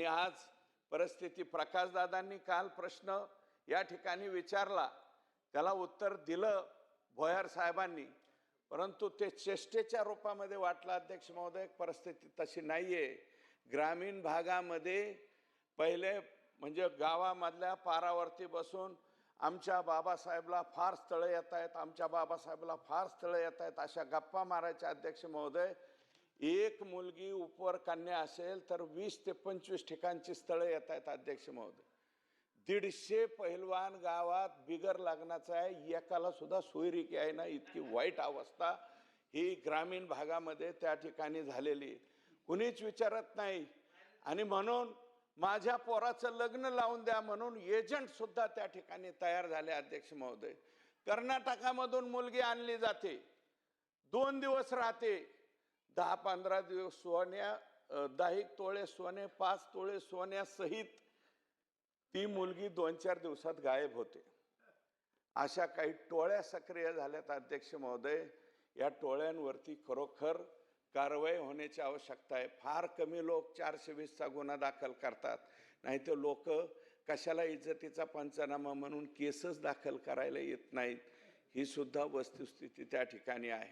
आणि आज परिस्थिती प्रकाशदादांनी काल प्रश्न या ठिकाणी विचारला, त्याला उत्तर दिलं भोयार साहेबांनी, परंतु ते चेष्टेच्या रूपामध्ये वाटलं. अध्यक्ष महोदय, परिस्थिती तशी नाहीये. ग्रामीण भागामध्ये पहिले म्हणजे गावामधल्या पारावरती बसून आमच्या बाबासाहेबला फार स्थळं येत आहेत, आमच्या बाबासाहेबला फार स्थळं येत आहेत, अशा गप्पा मारायच्या. अध्यक्ष महोदय, एक मुलगी उपवर कन्या असेल तर 20 ते 25 ठिकाणची स्थळं येत आहेत. अध्यक्ष महोदय, 150 पहिलवान गावात बिगर लग्नाचा आहे, एकाला सुद्धा सोयरीक आहे ना, इतकी वाईट अवस्था ही ग्रामीण भागामध्ये त्या ठिकाणी झालेली. कुणीच विचारत नाही. आणि म्हणून माझ्या पोराचं लग्न लावून द्या म्हणून एजंट सुद्धा त्या ठिकाणी तयार झाले. अध्यक्ष महोदय, कर्नाटकामधून मुलगी आणली जाते, 2 दिवस राहते, 10-15 दिवस सोन्या, 10 तोळे सोने, 5 तोळे सोन्यासहित ती मुलगी 2-4 दिवसात गायब होते. अशा काही टोळ्या सक्रिय झाल्यात. अध्यक्ष महोदय, या टोळ्यांवरती खरोखर कारवाई होण्याची आवश्यकता आहे. फार कमी लोक 420चा गुन्हा दाखल करतात, नाही तर लोक कशाला इज्जतीचा पंचनामा म्हणून केसच दाखल करायला येत नाहीत. ही सुद्धा वस्तुस्थिती त्या ठिकाणी आहे.